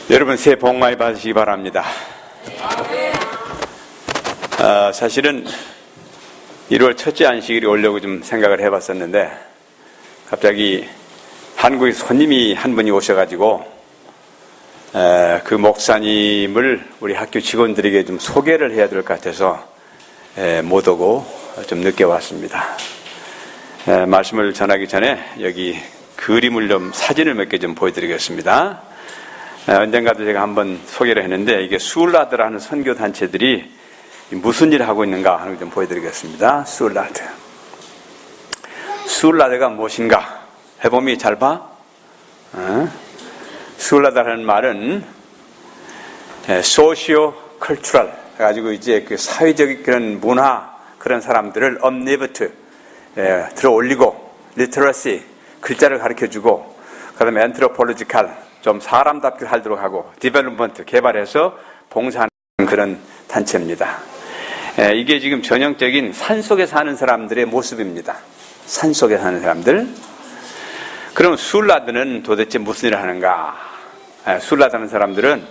여러분 새해 복 많이 받으시기 바랍니다. 사실은 1월 첫째 안식일이 오려고 좀 생각을 해봤었는데 갑자기 한국에 손님이 한 분이 오셔가지고 그 목사님을 우리 학교 직원들에게 좀 소개를 해야 될 것 같아서 못 오고 좀 늦게 왔습니다. 말씀을 전하기 전에 여기 그림을 좀 사진을 몇 개 좀 보여드리겠습니다. 언젠가도 제가 한번 소개를 했는데 이게 수울라드라는 선교 단체들이 무슨 일을 하고 있는가 하는 걸 좀 보여드리겠습니다. 수울라드가 무엇인가? 해봄이 잘 봐? 수울라드라는 말은 소시오 컬처럴 해가지고 이제 그 사회적 그런 문화 그런 사람들을 업리프트 들어 올리고 리터러시 글자를 가르쳐주고 그다음에 엔트로폴로지칼 좀 사람답게 살도록 하고 디벨롭먼트 개발해서 봉사하는 그런 단체입니다. 이게 지금 전형적인 산속에 사는 사람들의 모습입니다. 산속에 사는 사람들. 그럼 수울라드는 도대체 무슨 일을 하는가? 수울라드는 사람들은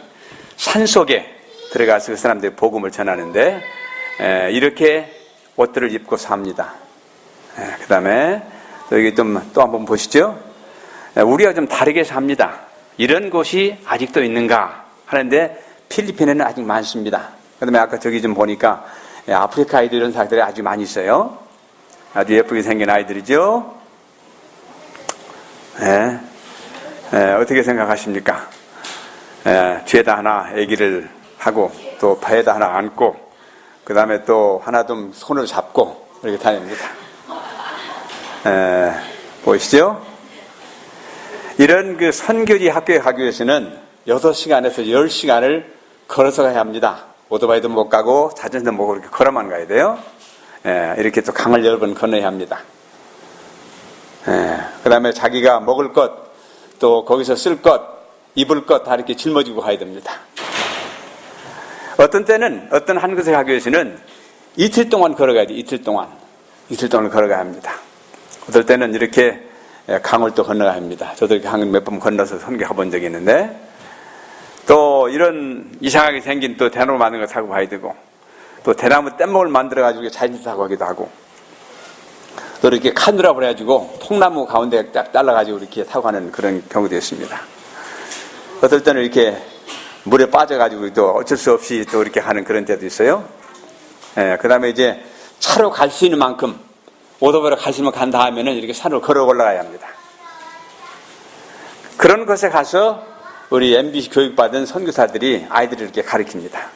산속에 들어가서 그 사람들의 복음을 전하는데 이렇게 옷들을 입고 삽니다. 그 다음에 여기 또 한번 보시죠. 우리가 좀 다르게 삽니다. 이런 곳이 아직도 있는가 하는데 필리핀에는 아직 많습니다. 그 다음에 아까 저기 좀 보니까 아프리카 아이들 이런 사람들이 아주 많이 있어요. 아주 예쁘게 생긴 아이들이죠. 어떻게 생각하십니까? 뒤에다 하나 아기를 하고 또 배에다 하나 안고 그 다음에 또 하나 좀 손을 잡고 이렇게 다닙니다. 보이시죠? 이런 그 선교지 학교에 가기 위해서는 6시간에서 10시간을 걸어서 가야 합니다. 오토바이도 못 가고 자전거도 못 가고 이렇게 걸어만 가야 돼요. 이렇게 또 강을 여러 번 건너야 합니다. 그 다음에 자기가 먹을 것, 또 거기서 쓸 것, 입을 것 다 이렇게 짊어지고 가야 됩니다. 어떤 때는 어떤 한 곳에 가기 위해서는 이틀 동안 걸어가야 돼요. 이틀 동안 걸어가야 합니다. 어떨 때는 이렇게 강을 또 건너가야 합니다. 저도 이렇게 강을 몇 번 건너서 선교 가본 적이 있는데 또 이런 이상하게 생긴 또 대나무 만든 거 타고 가야 되고 또 대나무 뗏목을 만들어가지고 자전거 타고 가기도 하고 또 이렇게 카누라고 해가지고 통나무 가운데 딱 잘라가지고 이렇게 타고 가는 그런 경우도 있습니다. 어떨 때는 이렇게 물에 빠져가지고 또 어쩔 수 없이 또 이렇게 하는 그런 때도 있어요. 그 다음에 이제 차로 갈 수 있는 만큼 오토바이로 갈 수 있는 간 다음에는 이렇게 산으로 걸어 올라가야 합니다. 그런 곳에 가서 우리 MBC 교육받은 선교사들이 아이들을 이렇게 가르칩니다.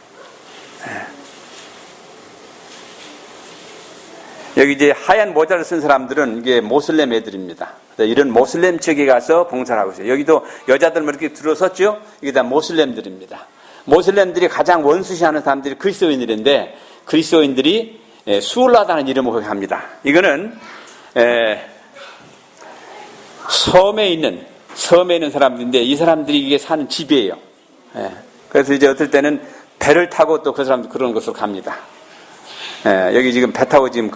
여기 이제 하얀 모자를 쓴 사람들은 이게 모슬렘 애들입니다. 이런 모슬렘 측에 가서 봉사를 하고 있어요. 여기도 여자들 이렇게 들어섰죠? 이게 다 모슬렘들입니다. 모슬렘들이 가장 원수시하는 사람들이 그리스도인들인데 그리스도인들이 수울라드라는 이름으로 합니다. 이거는 섬에 있는 사람들인데 이 사람들이 이게 사는 집이에요. 그래서 이제 어떨 때는 배를 타고 또 그 사람들 그런 곳으로 갑니다. 여기 지금 배 타고 지금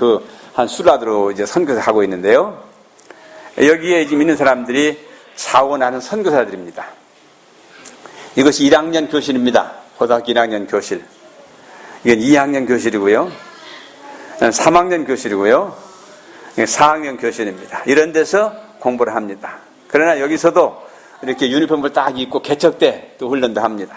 한 수울라드로 이제 선교사 하고 있는데요. 여기에 지금 있는 사람들이 사원하는 선교사들입니다. 이것이 1학년 교실입니다. 고등학교 1학년 교실. 이건 2학년 교실이고요. 3학년 교실이고요. 4학년 교실입니다. 이런 데서 공부를 합니다. 그러나 여기서도 이렇게 유니폼을 딱 입고 개척 때 또 훈련도 합니다.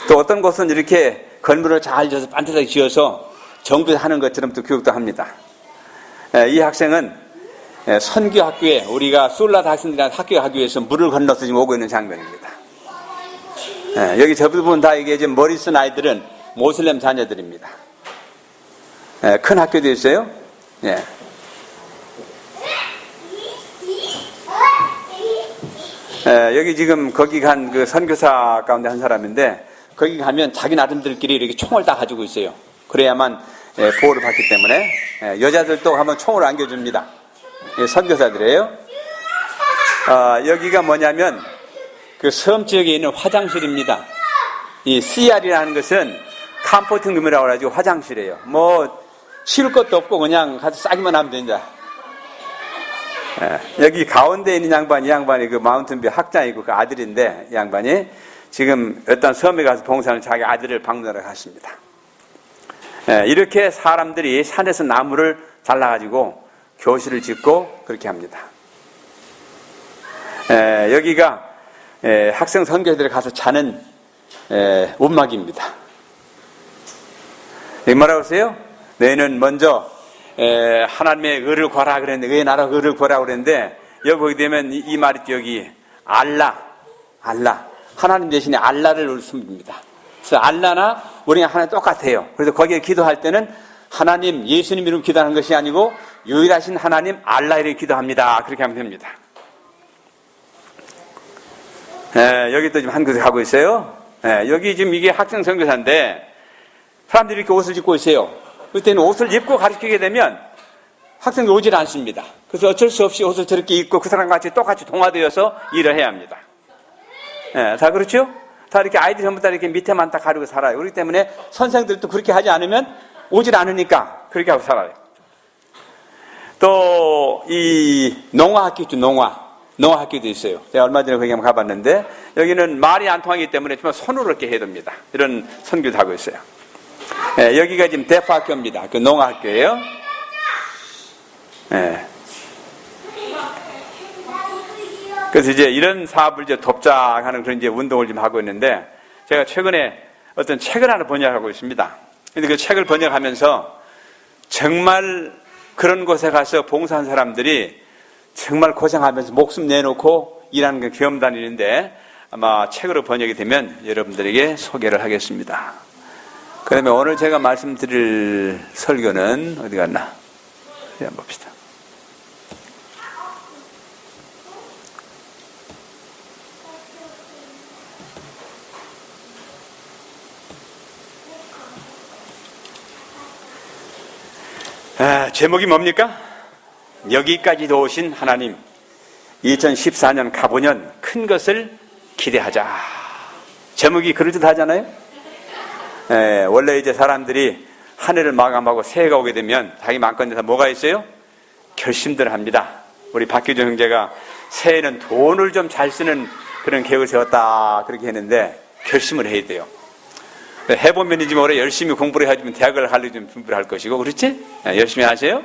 또 어떤 곳은 이렇게 건물을 잘 지어서 반듯하게 지어서 정부에서 하는 것처럼 또 교육도 합니다. 이 학생은 선교학교에 우리가 수울라드 학생들이랑 학교에 가기 위해서 물을 건너서 지금 오고 있는 장면입니다. 여기 저 부분 다 이게 지금 머리 쓴 아이들은 모슬렘 자녀들입니다. 큰 학교도 있어요. 여기 지금 거기 간 그 선교사 가운데 한 사람인데 거기 가면 자기 나름들끼리 이렇게 총을 다 가지고 있어요. 그래야만 보호를 받기 때문에 여자들도 한번 총을 안겨줍니다. 선교사들이에요. 여기가 뭐냐면 그 섬 지역에 있는 화장실입니다. 이 CR이라는 것은 컴포팅 룸이라고 해가지고 화장실이에요. 뭐 치울 것도 없고 그냥 가서 싸기만 하면 된다. 여기 가운데 있는 양반이, 이 양반이 그 마운틴뷰 학장이고 그 아들인데, 이 양반이 지금 어떤 섬에 가서 봉사하는 자기 아들을 방문하러 갔습니다. 이렇게 사람들이 산에서 나무를 잘라가지고 교실을 짓고 그렇게 합니다. 여기가 학생 선교사들이 가서 자는 움막입니다. 여기 뭐라고 하세요? 너희는 먼저 하나님의 의를 구하라 그랬는데, 의의 나라 의를 구하라 그랬는데, 여기 보게 되면 이 말이 여기 알라 하나님 대신에 알라를 숨깁니다. 그래서 알라나 우리가 하나님 똑같아요. 그래서 거기에 기도할 때는 하나님 예수님 이름 기도하는 것이 아니고 유일하신 하나님 알라 이름 기도합니다. 그렇게 하면 됩니다. 여기 또 지금 한 곳에 가고 있어요. 여기 지금 이게 학생 선교사인데 사람들이 이렇게 옷을 입고 있어요. 그때는 옷을 입고 가르치게 되면 학생들이 오질 않습니다. 그래서 어쩔 수 없이 옷을 저렇게 입고 그 사람과 같이 똑같이 동화되어서 일을 해야 합니다. 다 그렇죠? 다 이렇게 아이들이 전부 다 이렇게 밑에만 다 가리고 살아요. 그렇기 때문에 선생들도 그렇게 하지 않으면 오질 않으니까 그렇게 하고 살아요. 또 이 농화학교 있죠. 농화학교도 있어요. 제가 얼마 전에 거기 한번 가봤는데 여기는 말이 안 통하기 때문에 정말 손으로 이렇게 해야 됩니다. 이런 선교도 하고 있어요. 여기가 지금 대파학교입니다. 그 농화학교예요. 그래서 이제 이런 사업을 이제 돕자하는 그런 이제 운동을 좀 하고 있는데, 제가 최근에 어떤 책을 하나 번역하고 있습니다. 근데 그 책을 번역하면서 정말 그런 곳에 가서 봉사한 사람들이 정말 고생하면서 목숨 내놓고 일하는 그 경험담이 있는데, 아마 책으로 번역이 되면 여러분들에게 소개를 하겠습니다. 그 다음에 오늘 제가 말씀드릴 설교는 어디 갔나? 한번 봅시다. 제목이 뭡니까? 여기까지도 오신 하나님. 2014년 가보년 큰 것을 기대하자. 제목이 그럴듯 하잖아요? 원래 이제 사람들이 한 해를 마감하고 새해가 오게 되면 자기 마음가운데 뭐가 있어요? 결심들을 합니다. 우리 박규정 형제가 새해는 돈을 좀 잘 쓰는 그런 계획을 세웠다 그렇게 했는데, 결심을 해야 돼요. 해보면 이제 올해 열심히 공부를 해야지만 대학을 가려고 좀 준비를 할 것이고, 그렇지? 열심히 하세요.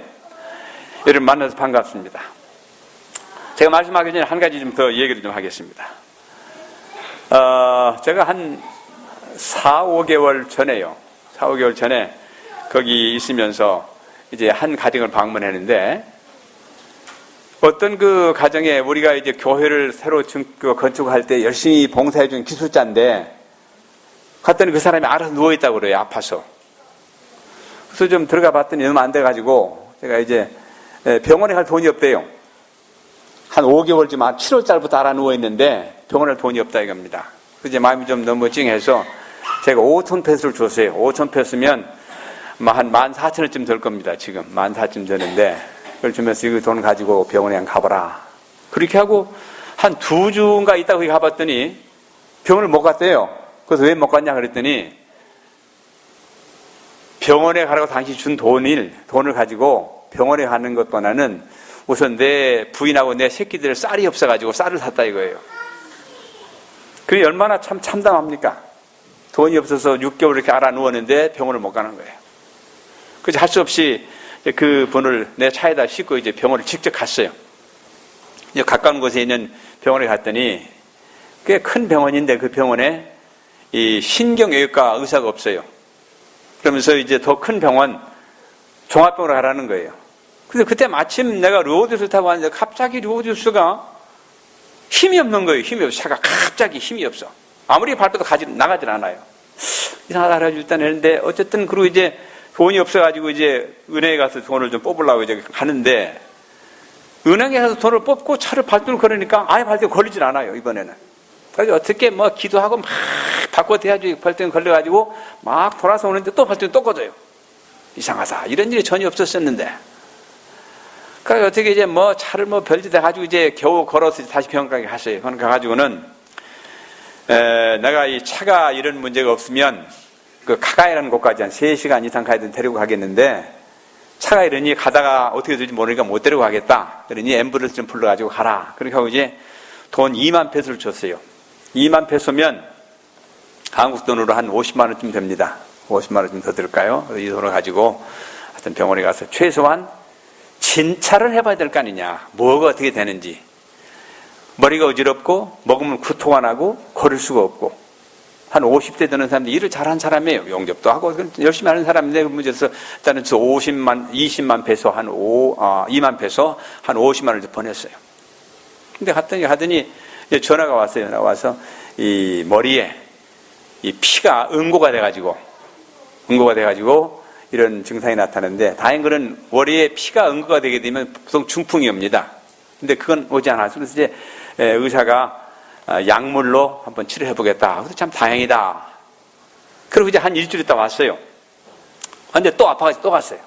여러분 만나서 반갑습니다. 제가 말씀하기 전에 한 가지 좀 더 얘기를 좀 하겠습니다. 제가 한 4, 5개월 전에요. 4, 5개월 전에 거기 있으면서 이제 한 가정을 방문했는데, 어떤 그 가정에 우리가 이제 교회를 새로 건축할 때 열심히 봉사해준 기술자인데, 갔더니 그 사람이 알아서 누워있다고 그래요. 아파서. 그래서 좀 들어가 봤더니 너무 안 돼가지고 제가 이제 병원에 갈 돈이 없대요. 한 5개월쯤, 7월달부터 알아 누워있는데 병원에 갈 돈이 없다 이겁니다. 그래서 이제 마음이 좀 너무 찡해서 제가 5천 페소를 줬어요. 5천 페소면 한 14,000원쯤 될 겁니다. 지금 14,000원 되는데, 그걸 주면서 이 돈 가지고 병원에 그냥 가봐라. 그렇게 하고 한 2주인가 있다가 거기 가봤더니 병원을 못 갔대요. 그래서 왜 못 갔냐 그랬더니, 병원에 가라고 당신이 준 돈을 가지고 병원에 가는 것보다는 우선 내 부인하고 내 새끼들 쌀이 없어가지고 쌀을 샀다 이거예요. 그게 얼마나 참 참담합니까? 돈이 없어서 6개월 이렇게 알아 누웠는데 병원을 못 가는 거예요. 그래서 할 수 없이 그 분을 내 차에다 싣고 이제 병원을 직접 갔어요. 이제 가까운 곳에 있는 병원에 갔더니 꽤 큰 병원인데 그 병원에 이 신경외과 의사가 없어요. 그러면서 이제 더 큰 병원, 종합병원으로 가라는 거예요. 그래서 그때 마침 내가 로드를 타고 왔는데 갑자기 로드스가 힘이 없는 거예요. 힘이 없어. 차가 갑자기 힘이 없어. 아무리 밟아도 나가질 않아요. 이상하다 그래가지고 일단 했는데, 어쨌든 그리고 이제 돈이 없어가지고 이제 은행에 가서 돈을 좀 뽑으려고 이제 가는데, 은행에 가서 돈을 뽑고 차를 발등을 걸으니까 아예 발등 걸리질 않아요, 이번에는. 그래서 어떻게 뭐 기도하고 막 바꿔대야지 발등 걸려가지고 막 돌아서 오는데 또 발등이 또 꺼져요. 이상하다. 이런 일이 전혀 없었었는데. 그러니까 어떻게 이제 뭐 차를 뭐 별짓 해가지고 이제 겨우 걸어서 다시 병원까지 갔어요. 그러니까 가지고는 내가 이 차가 이런 문제가 없으면 그 카가이라는 곳까지 한 3시간 이상 가야 되는 데리고 가겠는데, 차가 이러니 가다가 어떻게 될지 모르니까 못 데리고 가겠다. 그러니 앰뷸런스 좀 불러가지고 가라. 그렇게 하고 이제 돈 2만 페소를 줬어요. 2만 페소면 한국 돈으로 한 50만 원쯤 됩니다. 50만 원 좀 더 들까요? 이 돈을 가지고 하여튼 병원에 가서 최소한 진찰을 해봐야 될 거 아니냐. 뭐가 어떻게 되는지. 머리가 어지럽고 먹으면 구토가 나고 걸을 수가 없고 한 50대 되는 사람들 일을 잘한 사람이에요. 용접도 하고 열심히 하는 사람인데 그 문제에서 일단은 20만 페소 2만 페소 한 50만 원을 보냈어요. 근데 가더니 전화가 왔어요. 전화가 와서 이 머리에 이 피가 응고가 돼가지고 이런 증상이 나타나는데 다행인 거는 머리에 피가 응고가 되게 되면 보통 중풍이 옵니다. 근데 그건 오지 않았어요. 그래서 이제 의사가 약물로 한번 치료해보겠다. 그래서 참 다행이다. 그리고 이제 한 일주일 있다 왔어요. 근데 또 아파가지고 또 갔어요.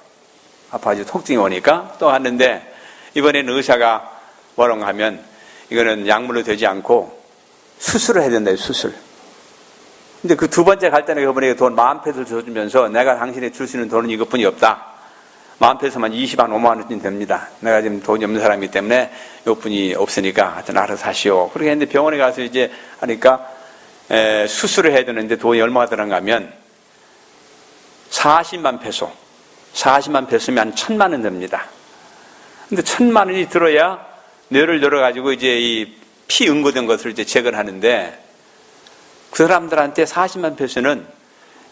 아파가지고 통증이 오니까 또 갔는데 이번에는 의사가 뭐라고 하면 이거는 약물로 되지 않고 수술을 해야 된다. 수술. 근데 그 두 번째 갈 때는 이번에 돈 10,000페소를 줘주면서 내가 당신에 줄 수 있는 돈은 이것뿐이 없다. 10,000페소만 5만 원쯤 됩니다. 내가 지금 돈이 없는 사람이기 때문에 이것뿐이 없으니까 하여튼 알아서 하시오. 그렇게 했는데 병원에 가서 이제 하니까 수술을 해야 되는데 돈이 얼마가 들어간가 하면 40만 페소. 40만 페소면 한 1,000만 원 됩니다. 근데 1,000만 원이 들어야 뇌를 열어가지고 이제 이 피 응고된 것을 이제 제거하는데 그 사람들한테 40만 페소는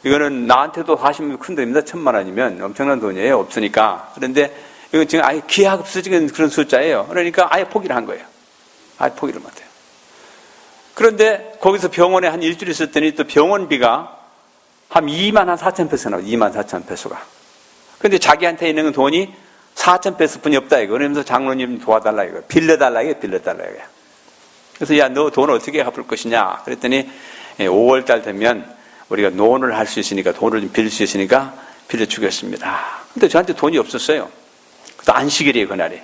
이거는 나한테도 40만 큰 돈입니다. 1,000만 원이면 엄청난 돈이에요. 없으니까. 그런데 이건 지금 아예 기하급 없어지는 그런 숫자예요. 그러니까 아예 포기를 한 거예요. 아예 포기를 못해요. 그런데 거기서 병원에 한 일주일 있었더니 또 병원비가 한 2만 4천 페소 나와요. 2만 4천 페소가. 그런데 자기한테 있는 돈이 4천 페소뿐이 없다 이거. 그러면서 장로님 도와달라 이거. 빌려달라 이거. 그래서 야, 너 돈 어떻게 갚을 것이냐. 그랬더니 5월달 되면 우리가 논을 할 수 있으니까 돈을 좀 빌릴 수 있으니까 빌려주겠습니다. 근데 저한테 돈이 없었어요. 또 안식일이에요 그날이.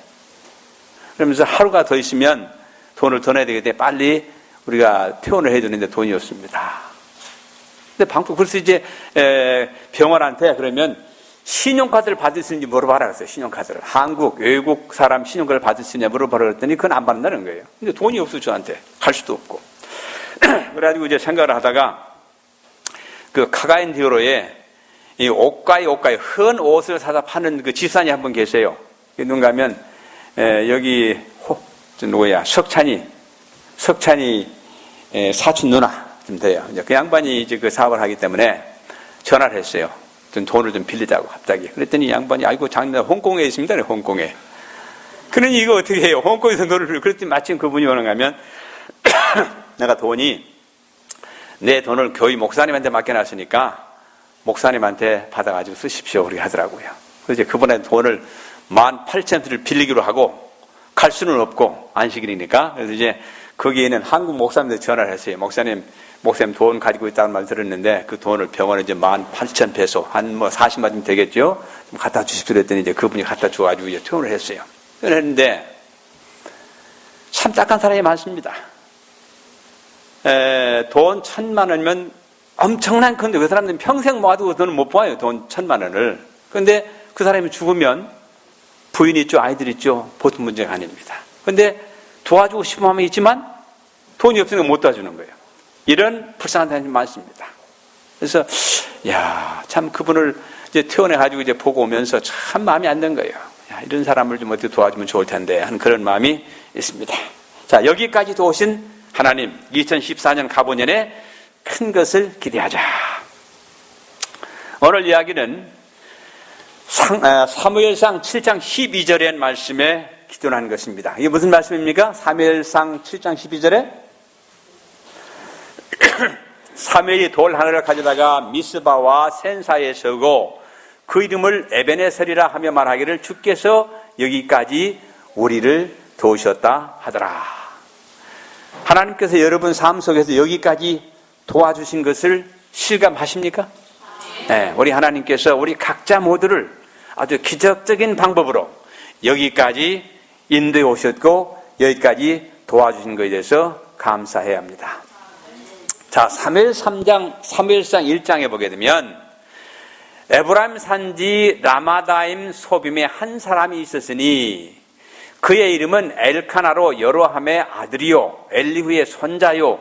그러면서 하루가 더 있으면 돈을 더 내야 되겠대. 빨리 우리가 퇴원을 해야 되는데 돈이 없습니다. 근데 그래서 이제 병원한테 그러면 신용카드를 받을 수 있는지 물어봐라 그랬어요. 신용카드를. 한국, 외국 사람 신용카드를 받을 수 있냐 물어봐라 그랬더니 그건 안 받는다는 거예요. 근데 돈이 없어 저한테. 갈 수도 없고. 그래가지고 이제 생각을 하다가 그 카가인 디오로에 이 옷가이 헌 옷을 사다 파는 그 집사님 한 분 계세요. 눈 가면 여기 누구야 석찬이 사촌 누나 좀 돼요. 이제 그 양반이 이제 그 사업을 하기 때문에 전화를 했어요. 좀 돈을 좀 빌리자고 갑자기. 그랬더니 양반이 아이고 장님 홍콩에 있습니다. 홍콩에. 그러니 이거 어떻게 해요? 홍콩에서 돈을 빌려. 그랬더니 마침 그분이 뭐라고 하면 내가 내 돈을 교회 목사님한테 맡겨놨으니까 목사님한테 받아가지고 쓰십시오. 그렇게 하더라고요. 그래서 이제 그분한테 돈을 18,000페소를 빌리기로 하고 갈 수는 없고 안식일이니까. 그래서 이제 거기에는 한국 목사님한테 전화를 했어요. 목사님 돈 가지고 있다는 말 들었는데 그 돈을 병원에 이제 18,000페소 한 40만 좀 되겠죠. 좀 갖다 주십시오. 그랬더니 이제 그분이 갖다 줘가지고 이제 퇴원을 했어요. 그랬는데 참 딱한 사람이 많습니다. 돈 1,000만 원이면 엄청난 건데 그 사람들은 평생 모아두고 돈을 못 모아요. 돈 1,000만 원을. 그런데 그 사람이 죽으면 부인 있죠, 아이들 있죠. 보통 문제가 아닙니다. 그런데 도와주고 싶은 마음이 있지만 돈이 없으니까 못 도와주는 거예요. 이런 불쌍한 사람이 많습니다. 그래서 참 그분을 이제 퇴원해 가지고 이제 보고 오면서 참 마음이 안 든 거예요. 이런 사람을 좀 어떻게 도와주면 좋을 텐데 하는 그런 마음이 있습니다. 자, 여기까지 도우신 하나님, 2014년 가보년에 큰 것을 기대하자. 오늘 이야기는 사무엘상 7장 12절의 말씀에 기도하는 것입니다. 이게 무슨 말씀입니까? 사무엘상 7장 12절에 사무엘이 돌 하나를 가져다가 미스바와 센사에 서고 그 이름을 에베네셀이라 하며 말하기를 주께서 여기까지 우리를 도우셨다 하더라. 하나님께서 여러분 삶 속에서 여기까지 도와주신 것을 실감하십니까? 네, 우리 하나님께서 우리 각자 모두를 아주 기적적인 방법으로 여기까지 인도해 오셨고 여기까지 도와주신 것에 대해서 감사해야 합니다. 자, 사무엘상 1장에 보게 되면 에브라임 산지 라마다임 소빔에 한 사람이 있었으니 그의 이름은 엘카나로 여로함의 아들이요 엘리후의 손자요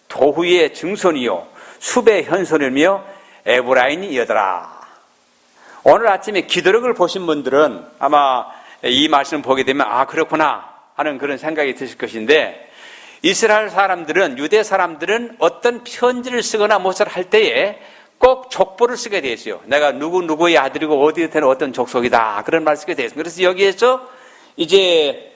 도후의 증손이요 숲의 현손이며 에브라임이더라. 오늘 아침에 기도록을 보신 분들은 아마 이 말씀을 보게 되면 아 그렇구나 하는 그런 생각이 드실 것인데, 이스라엘 사람들은, 유대 사람들은 어떤 편지를 쓰거나 무엇을 할 때에 꼭 족보를 쓰게 되어 있어요. 내가 누구의 아들이고 어디에 되는 어떤 족속이다 그런 말을 쓰게 되어 있습니다. 그래서 여기에서 이제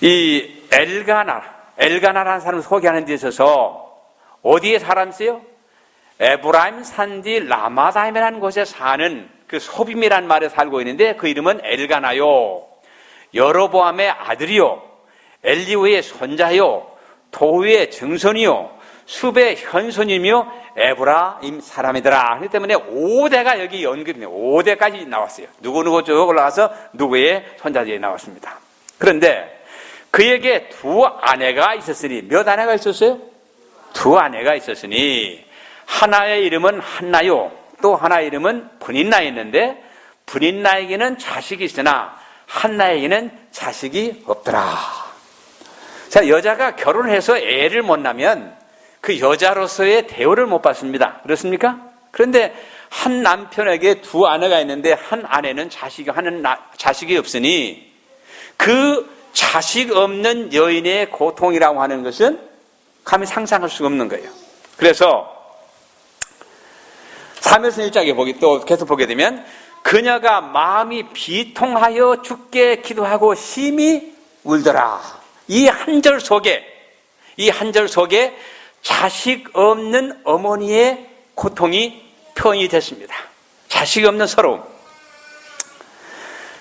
이 엘가나라는 사람을 소개하는 데 있어서 어디에 사람 쓰요? 에브라임 산지 라마다임이라는 곳에 사는 그 소빔이라는 말에 살고 있는데 그 이름은 엘가나요 여로보암의 아들이요 엘리후의 손자요 도후의 증손이요 숲의 현손이며 에브라임 사람이더라. 그렇기 때문에 5대가 여기 연결이네요. 5대까지 나왔어요. 누구 쭉 올라가서 누구의 손자들이 나왔습니다. 그런데 그에게 두 아내가 있었으니, 몇 아내가 있었어요? 두 아내가 있었으니 하나의 이름은 한나요 또 하나의 이름은 브닌나였는데 브닌나에게는 자식이 있으나 한나에게는 자식이 없더라. 자, 여자가 결혼해서 애를 못 낳으면 그 여자로서의 대우를 못 받습니다. 그렇습니까? 그런데 한 남편에게 두 아내가 있는데 한 아내는 자식이 없으니 그 자식 없는 여인의 고통이라고 하는 것은 감히 상상할 수가 없는 거예요. 그래서 사무엘상 1장에 또 계속 보게 되면 그녀가 마음이 비통하여 주께 기도하고 심히 울더라. 이 한 절 속에 자식 없는 어머니의 고통이 표현이 됐습니다. 자식 없는 서러움.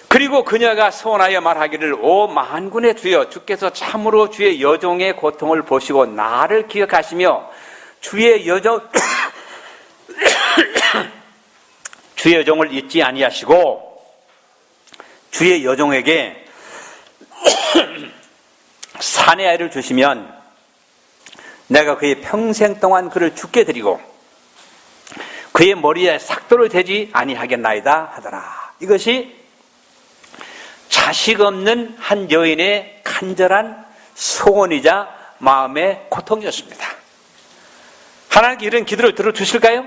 그리고 그녀가 소원하여 말하기를 오 만군의 주여 주께서 참으로 주의 여종의 고통을 보시고 나를 기억하시며 주의 여종을 잊지 아니하시고 주의 여종에게 사내 아이를 주시면 내가 그의 평생 동안 그를 죽게 드리고 그의 머리에 삭도를 대지 아니하겠나이다 하더라. 이것이 자식 없는 한 여인의 간절한 소원이자 마음의 고통이었습니다. 하나님께 이런 기도를 들어주실까요?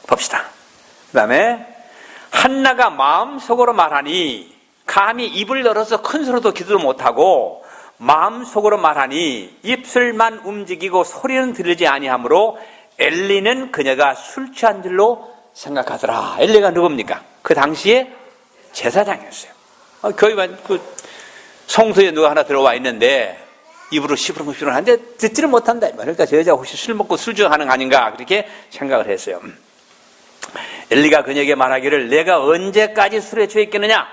봅시다. 그 다음에 한나가 마음속으로 말하니 감히 입을 열어서 큰 소리도 기도도 못하고 마음속으로 말하니 입술만 움직이고 소리는 들리지 아니하므로 엘리는 그녀가 술 취한 줄로 생각하더라. 엘리가 누굽니까? 그 당시에 제사장이었어요. 거의 그 성소에 누가 하나 들어와 있는데 입으로 시부렁시부렁 하는데 듣지를 못한다. 그러니까 저 여자가 혹시 술 먹고 술주하는 거 아닌가 그렇게 생각을 했어요. 엘리가 그녀에게 말하기를 내가 언제까지 술에 취해 있겠느냐?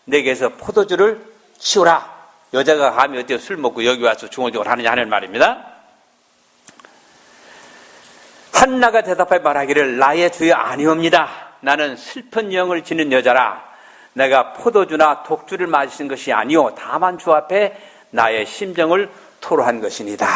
내게서 포도주를 치우라. 여자가 감히 어떻게 술 먹고 여기 와서 중얼중얼 하느냐 하는 말입니다. 한나가 대답하여 말하기를 나의 주여 아니옵니다. 나는 슬픈 영을 지닌 여자라. 내가 포도주나 독주를 마신 것이 아니오 다만 주 앞에 나의 심정을 토로한 것이니다.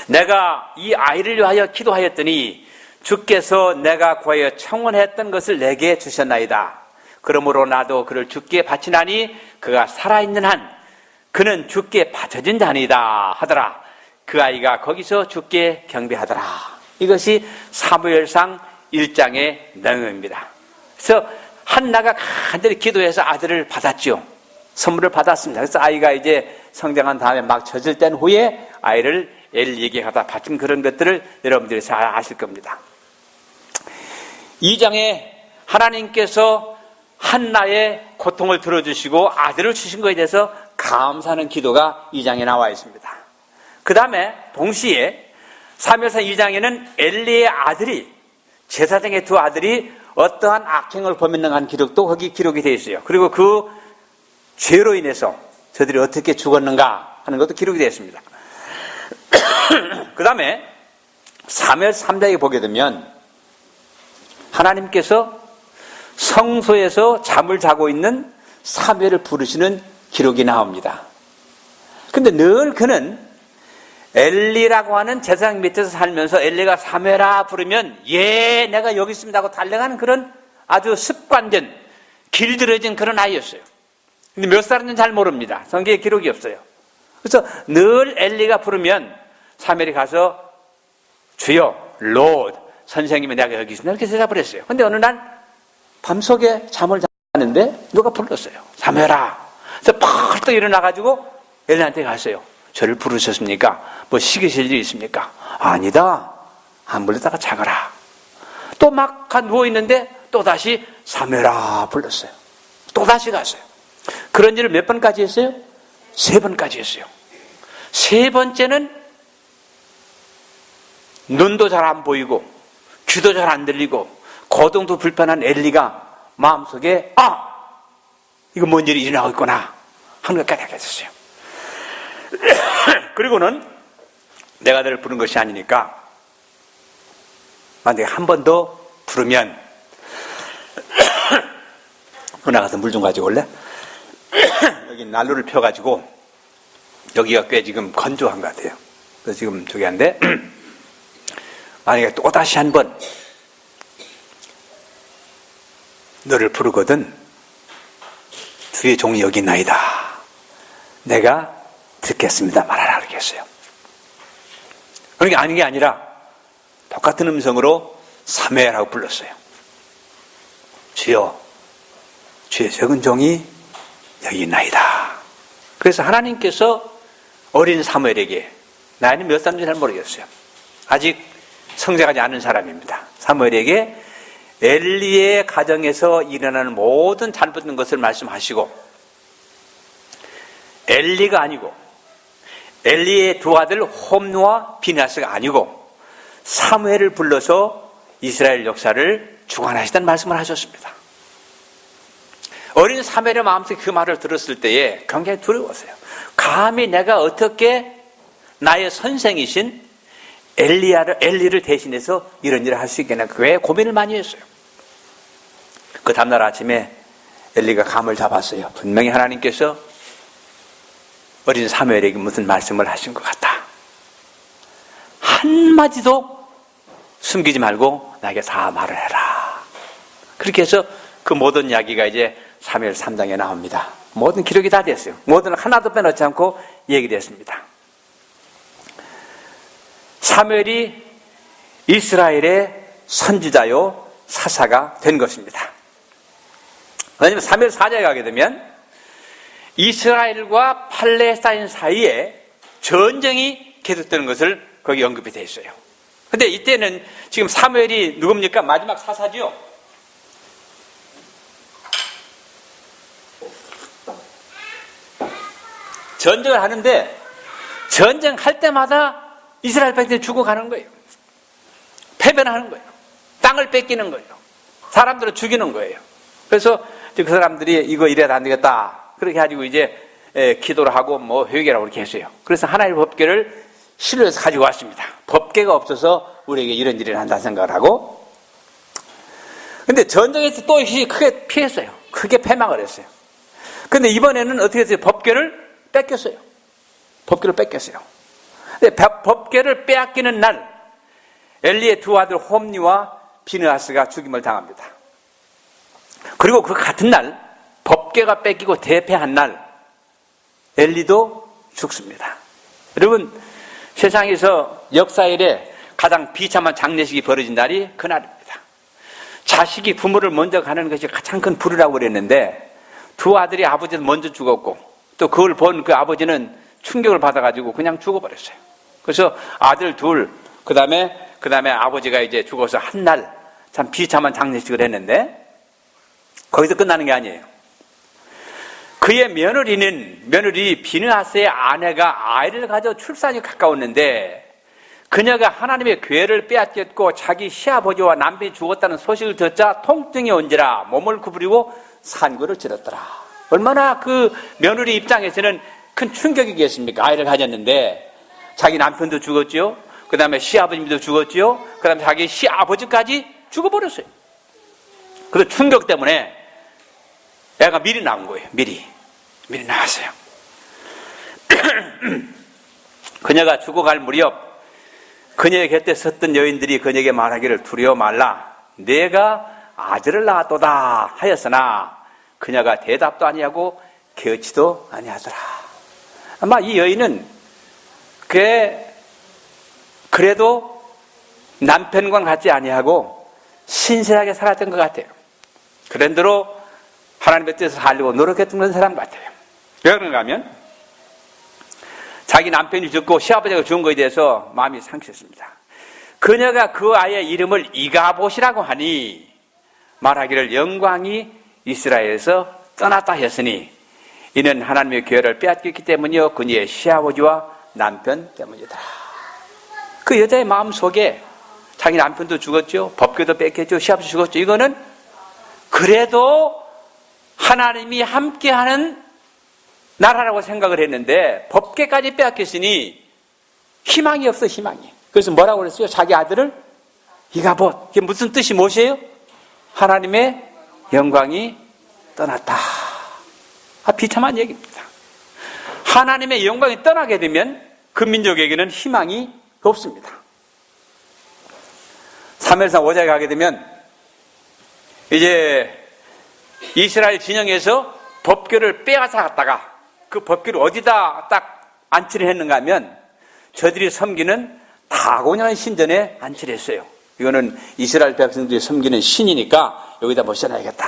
내가 이 아이를 위하여 기도하였더니 주께서 내가 구하여 청원했던 것을 내게 주셨나이다. 그러므로 나도 그를 주께 바치나니 그가 살아있는 한 그는 주께 바쳐진 자니이다 하더라. 그 아이가 거기서 주께 경배하더라. 이것이 사무엘상 1장의 내용입니다. 그래서 한나가 간절히 기도해서 아들을 받았죠. 선물을 받았습니다. 그래서 아이가 이제 성장한 다음에 막 젖을 뗀 후에 아이를 엘리에게 갖다 바친 그런 것들을 여러분들이 잘 아실 겁니다. 2장에 하나님께서 한나의 고통을 들어주시고 아들을 주신 것에 대해서 감사하는 기도가 2장에 나와 있습니다. 그 다음에 동시에 사무엘상 2장에는 엘리의 아들이, 제사장의 두 아들이 어떠한 악행을 범했는가 하는 기록도 거기 기록이 되어 있어요. 그리고 그 죄로 인해서 저들이 어떻게 죽었는가 하는 것도 기록이 되어 있습니다. 그 다음에 사무엘 3장에 보게 되면 하나님께서 성소에서 잠을 자고 있는 사무엘을 부르시는 기록이 나옵니다. 근데 늘 그는 엘리라고 하는 제사장 밑에서 살면서 엘리가 사무엘아 부르면 예 내가 여기 있습니다 하고 달려가는 그런 아주 습관된 길들여진 그런 아이였어요. 근데 몇 살인지는 잘 모릅니다. 성경에 기록이 없어요. 그래서 늘 엘리가 부르면 사무엘이 가서 주여 로드 선생님이 내가 여기 있습니다 이렇게 대답을 했어요. 근데 어느 날 밤속에 잠을 자는데 누가 불렀어요. 사무엘아. 그래서 펄떡 일어나가지고 엘리한테 갔어요. 저를 부르셨습니까? 뭐 시키실 일이 있습니까? 아니다. 안 불렀다가 자거라. 또 막 누워있는데 또다시 사무엘아 불렀어요. 또다시 갔어요. 그런 일을 몇 번까지 했어요? 3번까지 했어요. 3번째는 눈도 잘 안 보이고 귀도 잘 안 들리고 거동도 불편한 엘리가 마음속에 이거 뭔 일이 일어나고 있구나 하는 걸 깨닫게 됐어요. 그리고는 내가 너를 부른 것이 아니니까 만약에 한 번 더 부르면 나가서 물 좀 가지고 올래? 여기 난로를 펴가지고 여기가 꽤 지금 건조한 것 같아요. 그래서 지금 저기 한데 만약에 또다시 한 번 너를 부르거든 주의 종이 여기 있나이다. 내가 듣겠습니다. 말하라 그러겠어요. 그러니까 아닌 게 아니라 똑같은 음성으로 사무엘하고 불렀어요. 주여 주의 적은 종이 여기 있나이다. 그래서 하나님께서 어린 사무엘에게 나이는 몇 살인지 잘 모르겠어요. 아직 성장하지 않은 사람입니다. 사무엘에게 엘리의 가정에서 일어나는 모든 잘못된 것을 말씀하시고 엘리가 아니고 엘리의 두 아들 홈누와 비나스가 아니고 사무엘을 불러서 이스라엘 역사를 주관하시다는 말씀을 하셨습니다. 어린 사무엘의 마음속에 그 말을 들었을 때에 굉장히 두려웠어요. 감히 내가 어떻게 나의 선생이신 엘리를 대신해서 이런 일을 할 수 있겠나 왜 고민을 많이 했어요. 그 다음날 아침에 엘리가 감을 잡았어요. 분명히 하나님께서 어린 사무엘에게 무슨 말씀을 하신 것 같다. 한마디도 숨기지 말고 나에게 다 말을 해라. 그렇게 해서 그 모든 이야기가 이제 사무엘 3장에 나옵니다. 모든 기록이 다 됐어요. 모든 하나도 빼놓지 않고 얘기를 했습니다. 사무엘이 이스라엘의 선지자요 사사가 된 것입니다. 왜냐하면 사무엘 4장에 가게 되면 이스라엘과 팔레스타인 사이에 전쟁이 계속되는 것을 거기 언급이 되어 있어요. 근데 이때는 지금 사무엘이 누굽니까? 마지막 사사지요. 전쟁을 하는데 전쟁할 때마다 이스라엘 백성이 죽어가는 거예요. 패배를 하는 거예요. 땅을 뺏기는 거예요. 사람들을 죽이는 거예요. 그래서 그 사람들이 이거 이래도 안 되겠다. 그렇게 가지고 이제 기도를 하고 뭐 회개라고 이렇게 했어요. 그래서 하나님의 법궤를 실로에서 가지고 왔습니다. 법궤가 없어서 우리에게 이런 일을 한다 생각을 하고. 근데 전쟁에서 또 크게 피했어요. 크게 패망을 했어요. 근데 이번에는 어떻게 했어요? 법궤를 뺏겼어요. 법궤를 뺏겼어요. 근데 법궤를 빼앗기는 날 엘리의 두 아들 홈니와 비느하스가 죽임을 당합니다. 그리고 그 같은 날 법궤가 뺏기고 대패한 날 엘리도 죽습니다. 여러분 세상에서 역사 이래 가장 비참한 장례식이 벌어진 날이 그날입니다. 자식이 부모를 먼저 가는 것이 가장 큰 불이라고 그랬는데 두 아들이 아버지는 먼저 죽었고 또 그걸 본 그 아버지는 충격을 받아가지고 그냥 죽어버렸어요. 그래서 아들 둘 그 다음에 아버지가 이제 죽어서 한 날 참 비참한 장례식을 했는데 거기서 끝나는 게 아니에요. 그의 며느리 비느하스의 아내가 아이를 가져 출산이 가까웠는데 그녀가 하나님의 궤를 빼앗겼고 자기 시아버지와 남편이 죽었다는 소식을 듣자 통증이 온지라 몸을 구부리고 산구를 치렀더라. 얼마나 그 며느리 입장에서는 큰 충격이겠습니까? 아이를 가졌는데 자기 남편도 죽었지요. 그 다음에 시아버님도 죽었지요. 그 다음에 자기 시아버지까지 죽어버렸어요. 그래서 충격 때문에 애가 미리 나온 거예요. 미리 나왔어요. 그녀가 죽어갈 무렵 그녀의 곁에 섰던 여인들이 그녀에게 말하기를 두려워 말라. 내가 아들을 낳았도다 하였으나 그녀가 대답도 아니하고 개의치도 아니하더라. 아마 이 여인은 그래도 남편과 같지 아니하고 신실하게 살았던 것 같아요. 그런대로 하나님의 뜻을 살려고 노력했던 그런 사람 같아요. 왜 그런가 하면 자기 남편이 죽고 시아버지가 죽은 것에 대해서 마음이 상했습니다. 그녀가 그 아이의 이름을 이가봇이라고 하니 말하기를 영광이 이스라엘에서 떠났다 했으니 이는 하나님의 교회를 빼앗겼기 때문이요 그녀의 시아버지와 남편 때문이다. 그 여자의 마음 속에 자기 남편도 죽었죠. 법궤도 뺏겼죠. 시아버지 죽었죠. 이거는 그래도 하나님이 함께하는 나라라고 생각을 했는데 법궤까지 빼앗겼으니 희망이 없어. 희망이. 그래서 뭐라고 그랬어요? 자기 아들을 이가봇. 이게 무슨 뜻이 무엇이에요? 하나님의 영광이 떠났다. 비참한 얘기입니다. 하나님의 영광이 떠나게 되면 그 민족에게는 희망이 없습니다. 사무엘상 5장에 가게 되면 이제 이스라엘 진영에서 법궤를 빼앗아갔다가 그 법궤를 어디다 딱 안치를 했는가 하면 저들이 섬기는 다곤이라는 신전에 안치를 했어요. 이거는 이스라엘 백성들이 섬기는 신이니까 여기다 모셔놔야겠다.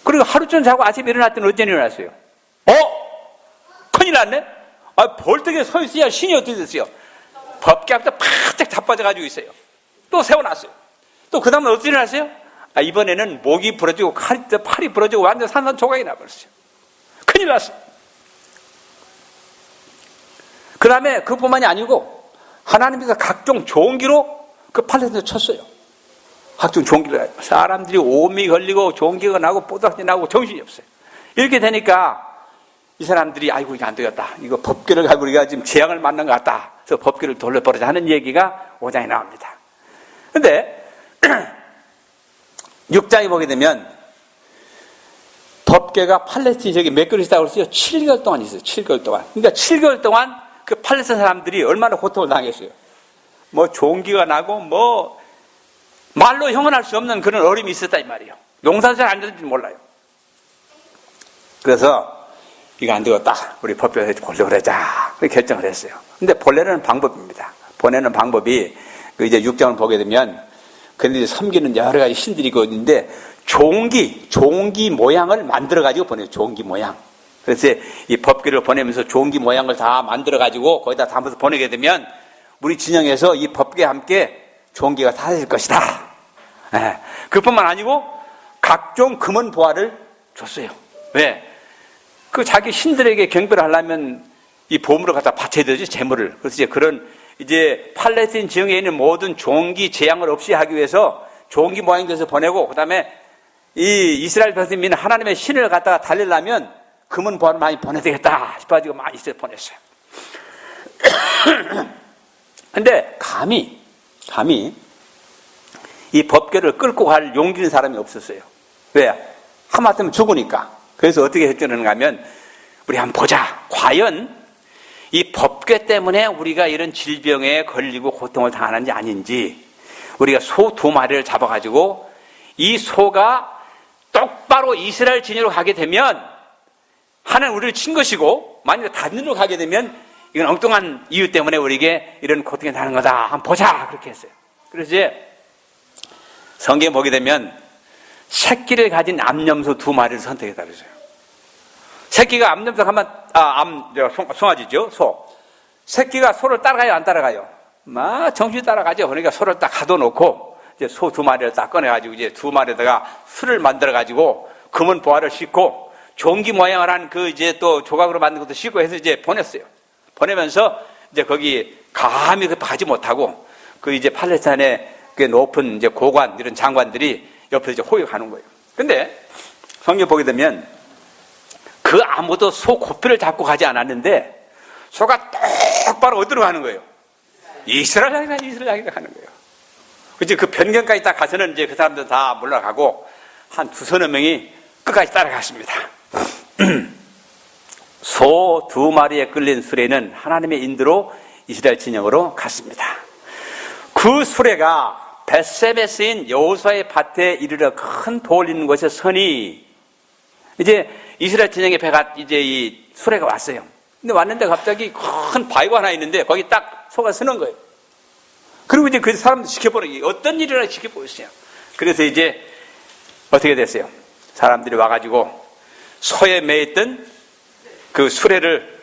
그리고 하루 종일 자고 아침에 일어났더니 어째 일어났어요? 큰일 났네? 벌떡에 서 있어야 신이 어떻게 됐어요? 법궤 앞에서 바짝 자빠져가지고 있어요. 또 세워놨어요. 또 그 다음에 어떻게 일어났어요? 이번에는 목이 부러지고 팔이 부러지고 완전 산산조각이 나버렸어요. 큰일 났어요. 그 다음에 그뿐만이 아니고 하나님께서 각종 종기로 그 팔레스타인을 쳤어요. 각종 종기로 사람들이 오미 걸리고 종기가 나고 뽀닥이 나고 정신이 없어요. 이렇게 되니까 이 사람들이 아이고 이거 안 되겠다. 이거 법궤를 가지고 우리가 지금 재앙을 맞는 것 같다. 그래서 법궤를 돌려버리자 하는 얘기가 5장에 나옵니다. 그런데 6장에 보게 되면 법궤가 팔레스타인 저기 몇 개월 있다고 그랬어요? 7개월 동안 있어요. 7개월 동안. 그러니까 7개월 동안 그 팔레스타인 사람들이 얼마나 고통을 당했어요. 뭐 종기가 나고 뭐 말로 형언할 수 없는 그런 어려움이 있었다 이 말이에요. 농사도 잘 안 되는지 몰라요. 그래서 이거 안 되겠다. 우리 법궤를 보내자. 그렇게 결정을 했어요. 근데 보내는 방법입니다. 보내는 방법이 이제 6장을 보게 되면 그들이 섬기는 여러 가지 신들이 있는데 종기 모양을 만들어가지고 보내요. 종기 모양. 그래서 이 법궤를 보내면서 종기 모양을 다 만들어가지고 거기다 담아서 보내게 되면 우리 진영에서 이 법궤와 함께 종기가 사라질 것이다. 그뿐만 아니고 각종 금은 보화를 줬어요. 왜? 그 자기 신들에게 경배를 하려면 이 보물을 갖다 바쳐야 되지, 재물을. 그래서 이제 그런 이제 팔레스타인 지역에 있는 모든 종기 재앙을 없이 하기 위해서 종기 모양이 돼서 보내고, 그 다음에 이 이스라엘 백성민 하나님의 신을 갖다가 달리려면 금은 보화를 많이 보내야 되겠다 싶어가지고 많이 보냈어요. 근데 감히 이 법궤를 끌고 갈 용기 있는 사람이 없었어요. 왜? 하마터면 죽으니까. 그래서 어떻게 했냐는가 하면 우리 한번 보자. 과연 이 법궤 때문에 우리가 이런 질병에 걸리고 고통을 당하는지 아닌지, 우리가 소 2마리를 잡아가지고 이 소가 똑바로 이스라엘 진영으로 가게 되면 하나님 우리를 친 것이고, 만약에 다른 데로 가게 되면 이건 엉뚱한 이유 때문에 우리에게 이런 고통이 나는 거다. 한번 보자. 그렇게 했어요. 그래서 이제 성경에 보게 되면 새끼를 가진 암염소 2마리를 선택했다 그러죠. 새끼가 암염소 가면 송아지죠. 소. 새끼가 소를 따라가요, 안 따라가요? 정신이 따라가죠. 그러니까 소를 딱 가둬놓고 이제 소 2마리를 딱 꺼내가지고 이제 2마리에다가 술을 만들어가지고 금은 보화를 싣고 종기 모양을 한 그 이제 또 조각으로 만든 것도 싣고 해서 이제 보냈어요. 보내면서 이제 거기 감히 가지 못하고 그 이제 팔레스타인의 그 높은 이제 고관 이런 장관들이 옆에서 이제 호역하는 거예요. 근데 성경 보게 되면 그 아무도 소 고삐를 잡고 가지 않았는데 소가 똑바로 어디로 가는 거예요? 이스라엘 가는 거예요. 이제 그 변경까지 딱 가서는 이제 그 사람들 다 물러가고 한 2서너 명이 끝까지 따라갔습니다. 소 2마리에 끌린 수레는 하나님의 인도로 이스라엘 진영으로 갔습니다. 그 수레가 벳세메스인 여호수아의 밭에 이르러 큰 돌 있는 곳에 서니 이제 이스라엘 진영의 배가 이제 이 수레가 왔어요. 근데 왔는데 갑자기 큰 바위가 하나 있는데 거기 딱 소가 서는 거예요. 그리고 이제 그 사람들 지켜보는 게 어떤 일이나 지켜보고 있어요. 그래서 이제 어떻게 됐어요? 사람들이 와가지고 소에 매있던 그 수레를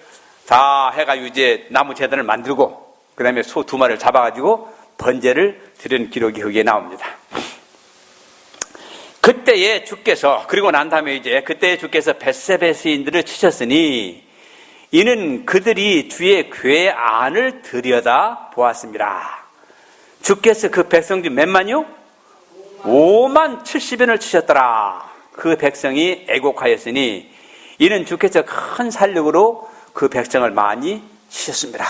다 해가지고 이제 나무 재단을 만들고 그 다음에 소 2마리를 잡아가지고 번제를 드린 기록이 거기에 나옵니다. 그때에 주께서 그리고 난 다음에 이제 그때에 주께서 벳세베스인들을 치셨으니 이는 그들이 주의 궤 안을 들여다 보았습니다. 주께서 그 백성들 몇만요? 5만 70인을 치셨더라. 그 백성이 애곡하였으니 이는 주께서 큰 살력으로 그 백성을 많이 치셨습니다.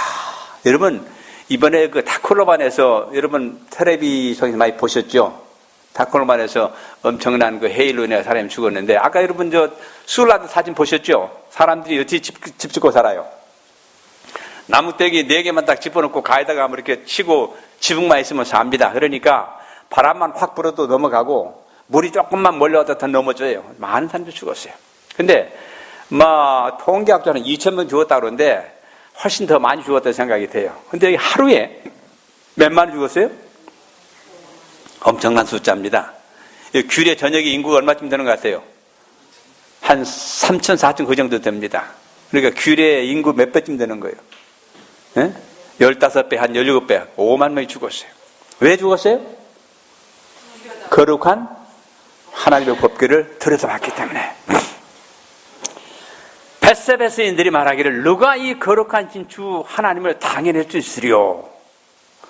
여러분 이번에 그 타콜로반에서 여러분 텔레비전에서 많이 보셨죠? 타콜로반에서 엄청난 그 해일로 인해 사람이 죽었는데 아까 여러분 저 술라드 사진 보셨죠? 사람들이 어떻게 집 짓고 살아요? 나무떼기 4개만 딱 집어넣고 가에다가 이렇게 치고 지붕만 있으면 삽니다. 그러니까 바람만 확 불어도 넘어가고 물이 조금만 몰려와도 더 넘어져요. 많은 사람들이 죽었어요. 근데 통계학자는 2,000명 죽었다 그러는데 훨씬 더 많이 죽었다는 생각이 돼요. 근데 하루에 몇만 죽었어요? 엄청난 숫자입니다. 귤의 전역의 인구가 얼마쯤 되는 것 같아요? 한 3천, 4천 그 정도 됩니다. 그러니까 귤의 인구 몇 배쯤 되는 거예요? 15배, 한 17배, 5만 명이 죽었어요. 왜 죽었어요? 거룩한 하나님의 법궤를 들여다봤기 때문에. 벳세베스인들이 말하기를 누가 이 거룩한 주 하나님을 당해낼 수 있으리요?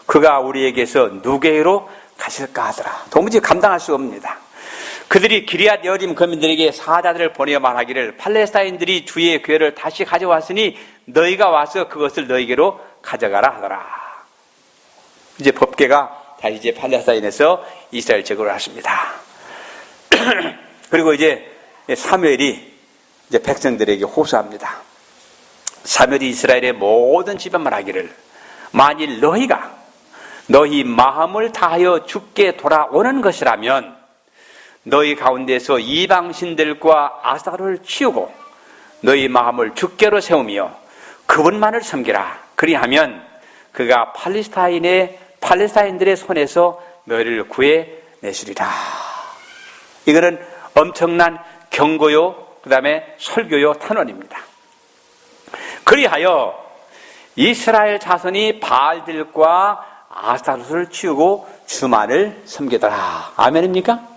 그가 우리에게서 누게로 가실까 하더라. 도무지 감당할 수 없습니다. 그들이 기리앗 여림 거민들에게 사자들을 보내어 말하기를 팔레스타인들이 주의 궤를 다시 가져왔으니 너희가 와서 그것을 너희에게로 가져가라 하더라. 이제 법궤가 다시 이제 팔레스타인에서 이스라엘 제국을 하십니다. 그리고 이제 사무엘이 이제 백성들에게 호소합니다. 사무엘이 이스라엘의 모든 집안만 하기를 만일 너희가 너희 마음을 다하여 주께 돌아오는 것이라면 너희 가운데서 이방신들과 아스타로를 치우고 너희 마음을 주께로 세우며 그분만을 섬기라. 그리하면 그가 팔레스타인들의 손에서 너희를 구해내시리라. 이거는 엄청난 경고요, 그 다음에 설교요, 탄원입니다. 그리하여 이스라엘 자손이 바알들과 아스타롯을 치우고 주만을 섬기더라. 아멘입니까?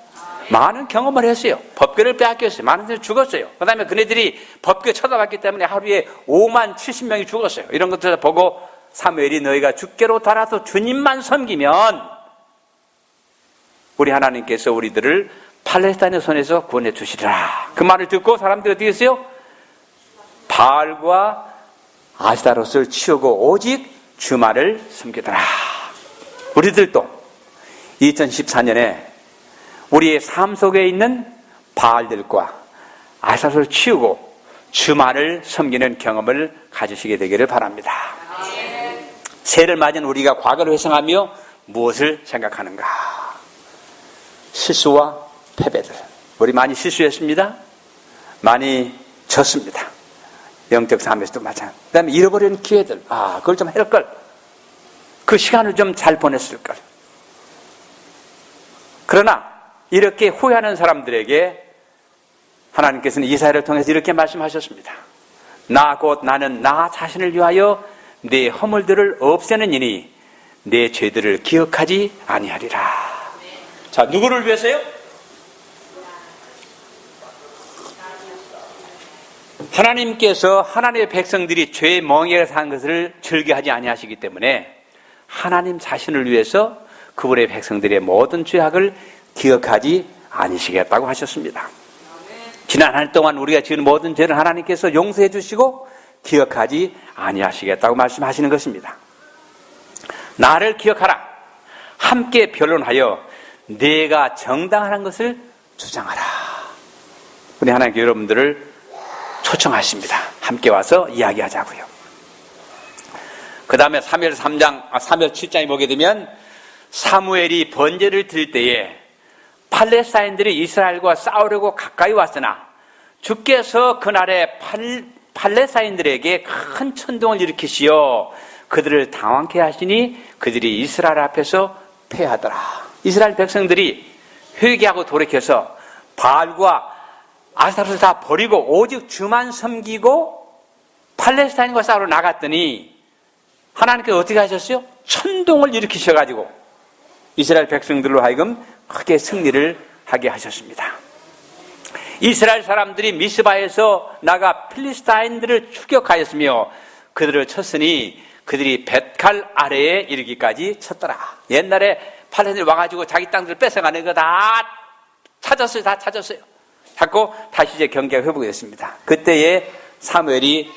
많은 경험을 했어요. 법궤를 빼앗겼어요. 많은 사람이 죽었어요. 그 다음에 그네들이 법궤 쳐다봤기 때문에 하루에 5만 70명이 죽었어요. 이런 것들을 보고 사무엘이 너희가 주께로 돌아서 주님만 섬기면 우리 하나님께서 우리들을 팔레스타인의 손에서 구원해 주시리라. 그 말을 듣고 사람들이 어떻게 했어요? 바알과 아스타롯을 치우고 오직 주만을 섬기더라. 우리들도 2014년에 우리의 삶 속에 있는 바알들과 아스타롯을 치우고 주만을 섬기는 경험을 가지시게 되기를 바랍니다. 새해를 맞은 우리가 과거를 회상하며 무엇을 생각하는가? 실수와 패배들. 우리 많이 실수했습니다. 많이 졌습니다. 영적 삶에서도 마찬가지. 그 다음에 잃어버린 기회들. 그걸 좀 할 걸. 그 시간을 좀 잘 보냈을 걸. 그러나 이렇게 후회하는 사람들에게 하나님께서는 이사야를 통해서 이렇게 말씀하셨습니다. 나는 나 자신을 위하여 내 허물들을 없애느니니 내 죄들을 기억하지 아니하리라. 자, 누구를 위해서요? 하나님께서 하나님의 백성들이 죄의 멍에를 사는 것을 즐겨하지 아니하시기 때문에 하나님 자신을 위해서 그분의 백성들의 모든 죄악을 기억하지 아니시겠다고 하셨습니다. 지난 한 해 동안 우리가 지은 모든 죄를 하나님께서 용서해 주시고 기억하지 아니하시겠다고 말씀하시는 것입니다. 나를 기억하라. 함께 변론하여 내가 정당한 것을 주장하라. 우리 하나님께 여러분들을 초청하십니다. 함께 와서 이야기하자고요. 그 다음에 사무엘 7장에 보게 되면 사무엘이 번제를 드릴 때에 팔레스타인들이 이스라엘과 싸우려고 가까이 왔으나 주께서 그날에 팔레스타인들에게 큰 천둥을 일으키시어 그들을 당황케 하시니 그들이 이스라엘 앞에서 패하더라. 이스라엘 백성들이 회개하고 돌이켜서 바알과 아스타롯을 다 버리고 오직 주만 섬기고 팔레스타인과 싸우러 나갔더니 하나님께서 어떻게 하셨어요? 천둥을 일으키셔가지고 이스라엘 백성들로 하여금 크게 승리를 하게 하셨습니다. 이스라엘 사람들이 미스바에서 나가 필리스타인들을 추격하였으며 그들을 쳤으니 그들이 벳칼 아래에 이르기까지 쳤더라. 옛날에 팔레스타인들이 와가지고 자기 땅들을 뺏어가는 거 다 찾았어요. 다 찾았어요. 자꾸 다시 이제 경계가 회복이 됐습니다. 그때에 사무엘이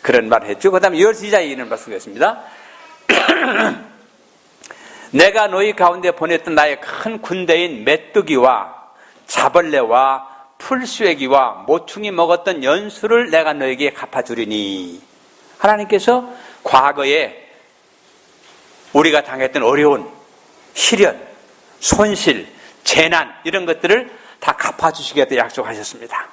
그런 말을 했죠. 그 다음에 열시자에 이런 말씀을 했습니다. 내가 너희 가운데 보냈던 나의 큰 군대인 메뚜기와 자벌레와 풀수애기와 모충이 먹었던 연수를 내가 너에게 갚아주리니. 하나님께서 과거에 우리가 당했던 어려운 시련, 손실, 재난 이런 것들을 다 갚아주시겠다 약속하셨습니다.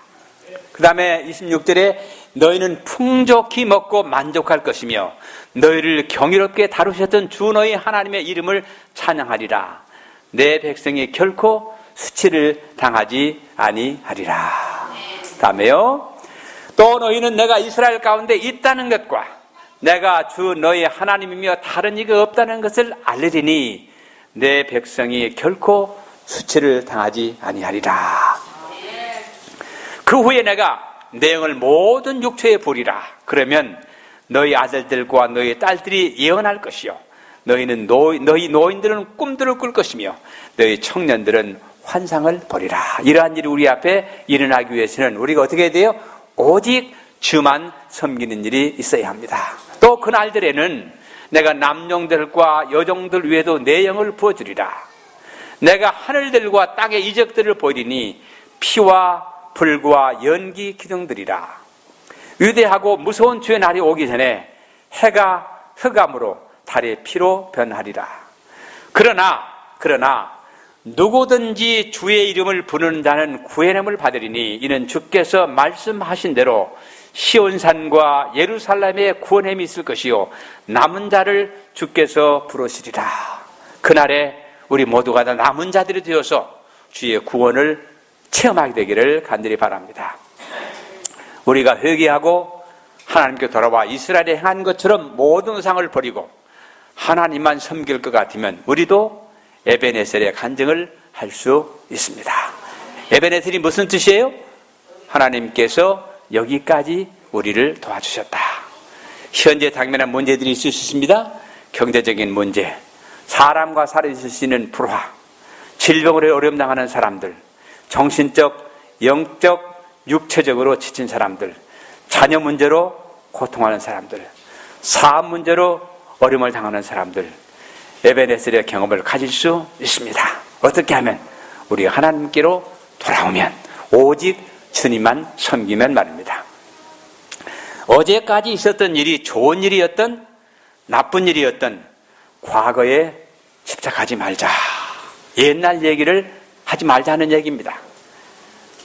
그 다음에 26절에 너희는 풍족히 먹고 만족할 것이며 너희를 경이롭게 다루셨던 주 너희 하나님의 이름을 찬양하리라. 내 백성이 결코 수치를 당하지 아니하리라. 다음에요. 또 너희는 내가 이스라엘 가운데 있다는 것과 내가 주 너희 하나님이며 다른 이가 없다는 것을 알리리니 내 백성이 결코 수치를 당하지 아니하리라. 그 후에 내가 내 영을 모든 육체에 부리라. 그러면 너희 아들들과 너희 딸들이 예언할 것이요 너희 노인들은 꿈들을 꿀 것이며 너희 청년들은 환상을 벌이라. 이러한 일이 우리 앞에 일어나기 위해서는 우리가 어떻게 해야 돼요? 오직 주만 섬기는 일이 있어야 합니다. 또 그날들에는 내가 남종들과 여종들 위에도 내 영을 부어주리라. 내가 하늘들과 땅의 이적들을 보이리니 피와 불과 연기 기둥들이라. 위대하고 무서운 주의 날이 오기 전에 해가 흑암으로 달이 피로 변하리라. 그러나 누구든지 주의 이름을 부르는 자는 구원함을 받으리니 이는 주께서 말씀하신 대로 시온산과 예루살렘에 구원함이 있을 것이요 남은 자를 주께서 부르시리라. 그날에 우리 모두가 다 남은 자들이 되어서 주의 구원을 체험하게 되기를 간절히 바랍니다. 우리가 회개하고 하나님께 돌아와 이스라엘에 행한 것처럼 모든 상을 버리고 하나님만 섬길 것 같으면 우리도 에베네셀의 간증을 할 수 있습니다. 에베네셀이 무슨 뜻이에요? 하나님께서 여기까지 우리를 도와주셨다. 현재 당면한 문제들이 있을 수 있습니다. 경제적인 문제, 사람과 살아 있을 수 있는 불화, 질병으로 어려움 당하는 사람들, 정신적, 영적, 육체적으로 지친 사람들, 자녀 문제로 고통하는 사람들, 사업 문제로 어려움을 당하는 사람들, 에베네셀의 경험을 가질 수 있습니다. 어떻게 하면? 우리가 하나님께로 돌아오면, 오직 주님만 섬기면 말입니다. 어제까지 있었던 일이 좋은 일이었던 나쁜 일이었던 과거에 집착하지 말자. 옛날 얘기를 하지 말자는 얘기입니다.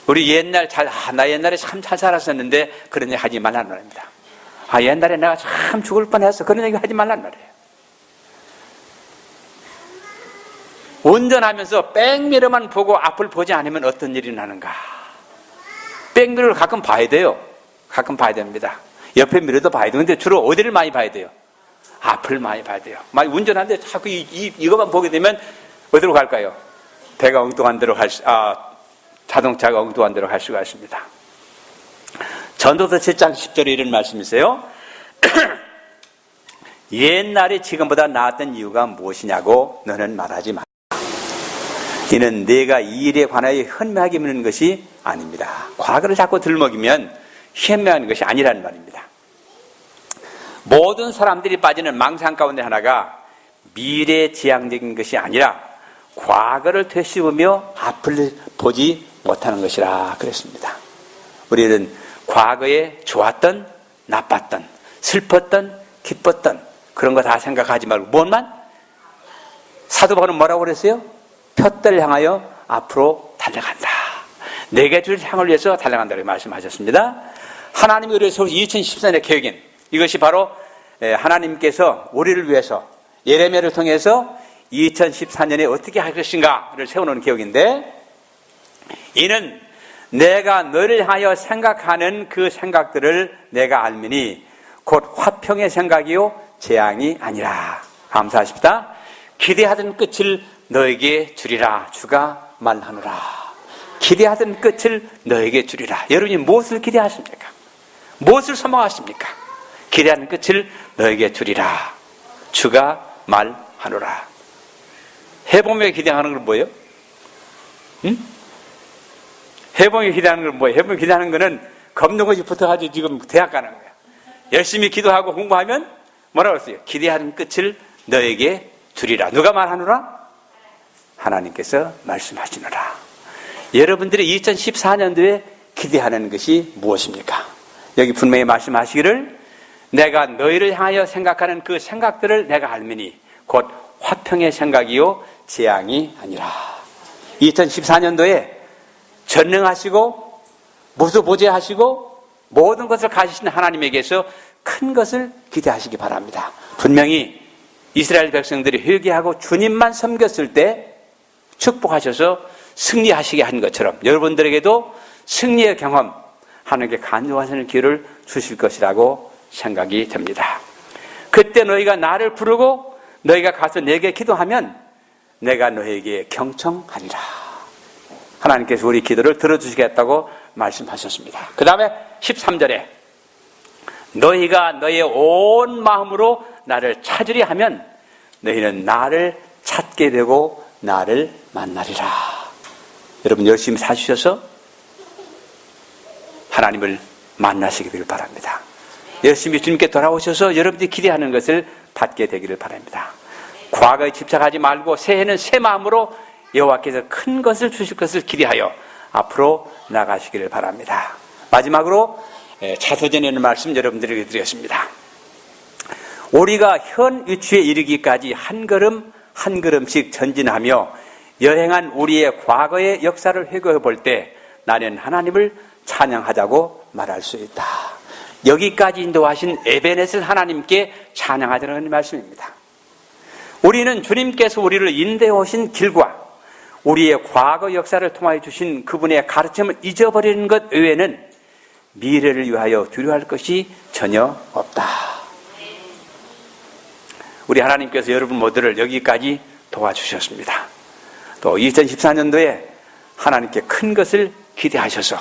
우리 옛날 나 옛날에 참 잘 살았었는데 그런 얘기 하지 말라는 말입니다. 옛날에 내가 참 죽을 뻔했어. 그런 얘기 하지 말라는 말이에요. 운전하면서 백미러만 보고 앞을 보지 않으면 어떤 일이 나는가. 백미러를 가끔 봐야 돼요. 가끔 봐야 됩니다. 옆에 미러도 봐야 돼요. 근데 주로 어디를 많이 봐야 돼요? 앞을 많이 봐야 돼요. 많이 운전하는데 자꾸 이것만 보게 되면 어디로 갈까요? 배가 엉뚱한 데로 자동차가 엉뚱한 데로 갈 수가 있습니다. 전도서 7장 10절에 이런 말씀이세요. 옛날에 지금보다 나았던 이유가 무엇이냐고 너는 말하지 마. 이는 내가 이 일에 관하여 현명하게 묻는 것이 아닙니다. 과거를 자꾸 들먹이면 현명한 것이 아니라는 말입니다. 모든 사람들이 빠지는 망상 가운데 하나가 미래지향적인 것이 아니라 과거를 되씹으며 앞을 보지 못하는 것이라 그랬습니다. 우리는 과거에 좋았던, 나빴던, 슬펐던, 기뻤던 그런 거 다 생각하지 말고 뭔만? 사도 바울은 뭐라고 그랬어요? 푯대를 향하여 앞으로 달려간다. 내게 줄 향을 위해서 달려간다고 말씀하셨습니다. 하나님이 우리를 세우신 2014년의 계획인 이것이 바로 하나님께서 우리를 위해서 예레미야를 통해서 2014년에 어떻게 할 것인가를 세워놓은 계획인데, 이는 내가 너를 향하여 생각하는 그 생각들을 내가 알미니 곧 화평의 생각이요 재앙이 아니라. 감사하십니다. 기대하던 끝을 너에게 주리라. 주가 말하노라. 기대하던 끝을 너에게 주리라. 여러분이 무엇을 기대하십니까? 무엇을 소망하십니까? 기대하는 끝을 너에게 주리라. 주가 말하노라. 해봄에 기대하는 건 뭐예요? 응? 해봄에 기대하는 건 뭐예요? 해봄에 기대하는 거는 겁는 것이 붙어가지고 지금 대학 가는 거야. 열심히 기도하고 공부하면 뭐라고 했어요? 기대하는 끝을 너에게 주리라. 누가 말하노라? 하나님께서 말씀하시노라. 여러분들이 2014년도에 기대하는 것이 무엇입니까? 여기 분명히 말씀하시기를 내가 너희를 향하여 생각하는 그 생각들을 내가 알미니 곧 화평의 생각이요 재앙이 아니라. 2014년도에 전능하시고 무수보재하시고 모든 것을 가지신 하나님에게서 큰 것을 기대하시기 바랍니다. 분명히 이스라엘 백성들이 회개하고 주님만 섬겼을 때 축복하셔서 승리하시게 한 것처럼 여러분들에게도 승리의 경험, 하나님께 간구하시는 기회를 주실 것이라고 생각이 됩니다. 그때 너희가 나를 부르고 너희가 가서 내게 기도하면 내가 너희에게 경청하리라. 하나님께서 우리 기도를 들어주시겠다고 말씀하셨습니다. 그 다음에 13절에 너희가 너희의 온 마음으로 나를 찾으리 하면 너희는 나를 찾게 되고 나를 만나리라. 여러분 열심히 사주셔서 하나님을 만나시게 되길 바랍니다. 열심히 주님께 돌아오셔서 여러분들이 기대하는 것을 받게 되기를 바랍니다. 과거에 집착하지 말고 새해는 새 마음으로 여호와께서 큰 것을 주실 것을 기대하여 앞으로 나가시기를 바랍니다. 마지막으로 자서전에 있는 말씀 여러분들에게 드리겠습니다. 우리가 현 위치에 이르기까지 한 걸음 한 걸음씩 전진하며 여행한 우리의 과거의 역사를 회고해 볼 때 나는 하나님을 찬양하자고 말할 수 있다. 여기까지 인도하신 에베넷을 하나님께 찬양하자는 말씀입니다. 우리는 주님께서 우리를 인도해 오신 길과 우리의 과거 역사를 통하여 주신 그분의 가르침을 잊어버리는 것 외에는 미래를 위하여 두려워할 것이 전혀 없다. 우리 하나님께서 여러분 모두를 여기까지 도와주셨습니다. 또 2014년도에 하나님께 큰 것을 기대하셔서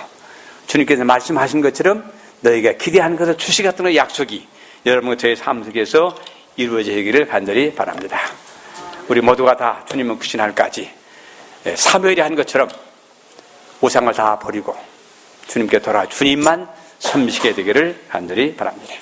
주님께서 말씀하신 것처럼 너희가 기대하는 것을 주시겠다는 약속이 여러분과 저의 삶 속에서 이루어지기를 간절히 바랍니다. 우리 모두가 다 주님을 구신 날까지 사무엘이 한 것처럼 우상을 다 버리고 주님께 돌아 주님만 섬기게 되기를 간절히 바랍니다.